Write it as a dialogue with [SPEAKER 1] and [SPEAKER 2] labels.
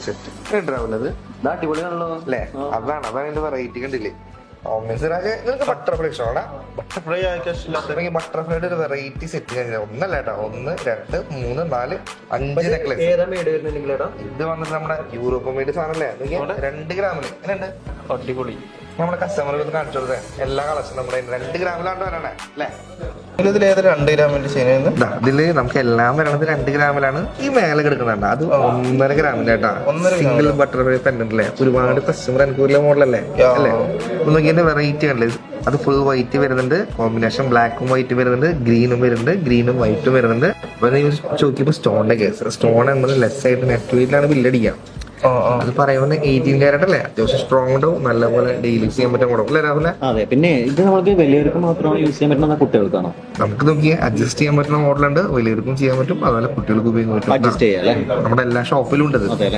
[SPEAKER 1] Set രാവിലെ
[SPEAKER 2] അടിപൊളിയാണല്ലോ
[SPEAKER 1] അല്ലേ? അതാണ് എന്റെ വെറൈറ്റി കണ്ടില്ലേ? നിങ്ങൾക്ക് ബട്ടർഫ്ലൈ ഇഷ്ടമാണ്?
[SPEAKER 3] ബട്ടർഫ്ലൈ
[SPEAKER 1] ബട്ടർഫ്ലൈയുടെ ഒരു വെറൈറ്റി സെറ്റ് കഴിഞ്ഞാൽ ഒന്നല്ല കേട്ടോ, 1 2 3 4 5 നെക്ലസ്.
[SPEAKER 2] ഏതാ മേട് വരുന്നുണ്ടെങ്കിലേടാ?
[SPEAKER 1] ഇത് വന്നിട്ട് നമ്മുടെ യൂറോപ്പ് മേഡ് സാധനല്ലേ? 2 ഗ്രാമില് എങ്ങനെയുണ്ട്?
[SPEAKER 3] അടിപൊളി.
[SPEAKER 1] നമ്മുടെ കസ്റ്റമർക്ക് കാണിച്ചു കൊടുത്തേ എല്ലാ കളക്ഷനും നമ്മുടെ 2 ഗ്രാമിലാണ് വരണേ അല്ലേ?
[SPEAKER 3] ഇതിലേത് 2 ഗ്രാമിന്റെ ചെയ്യുന്നത്?
[SPEAKER 1] ഇതില് നമുക്ക് എല്ലാം വരണത് 2 ഗ്രാമിലാണ്. ഈ മേലെ കിടക്കുന്നുണ്ട് അത് 1.5 ഗ്രാമിന്റെ കേട്ടാ. സിംഗിൾ ബട്ടർഫ്ലൈ പെൻഡന്റ് അല്ലേ? ഒരുപാട് കസ്റ്റമർ അനുകൂല മോഡലല്ലേ അല്ലേ? നോക്കിയതിന്റെ വെറൈറ്റി കണ്ടേ? അത് ഫുൾ വൈറ്റ് വരുന്നുണ്ട്, കോമ്പിനേഷൻ ബ്ലാക്കും വൈറ്റ് വരുന്നുണ്ട്, ഗ്രീനും വരുന്നുണ്ട്, ഗ്രീനും വൈറ്റും വരുന്നുണ്ട്. അപ്പൊ ചോദിക്കുമ്പോ സ്റ്റോണിന്റെ കേസ്, സ്റ്റോൺ എന്നത് ലെസ് ആയിട്ട് നെറ്റ് വെയിറ്റിലാണ് ബില്ലടിക്കാം. അത് പറയുന്നത് 18 കാരറ്റ് അല്ലേ? അത്യാവശ്യം സ്ട്രോങ് ഉണ്ടാവും, നല്ലപോലെ ഡെയിലി ചെയ്യാൻ പറ്റും കൂടെ അല്ലേ രാവിലെ?
[SPEAKER 2] അതെ. പിന്നെ ഇത് നമുക്ക് വലിയവർക്ക് മാത്രമാണ് യൂസ് ചെയ്യാൻ പറ്റുന്ന കുട്ടികൾക്കാണോ?
[SPEAKER 1] നമുക്ക് നോക്കിയാൽ അഡ്ജസ്റ്റ് ചെയ്യാൻ പറ്റുന്ന മോഡലുണ്ട്, വലിയവർക്കും ചെയ്യാൻ പറ്റും, അതുപോലെ കുട്ടികൾക്ക് ഉപയോഗിക്കാൻ പറ്റും.
[SPEAKER 2] അഡ്ജസ്റ്റ് ചെയ്യാം അല്ലേ?
[SPEAKER 1] നമ്മുടെ എല്ലാ ഷോപ്പിലും ഉണ്ട്.
[SPEAKER 2] അതെ.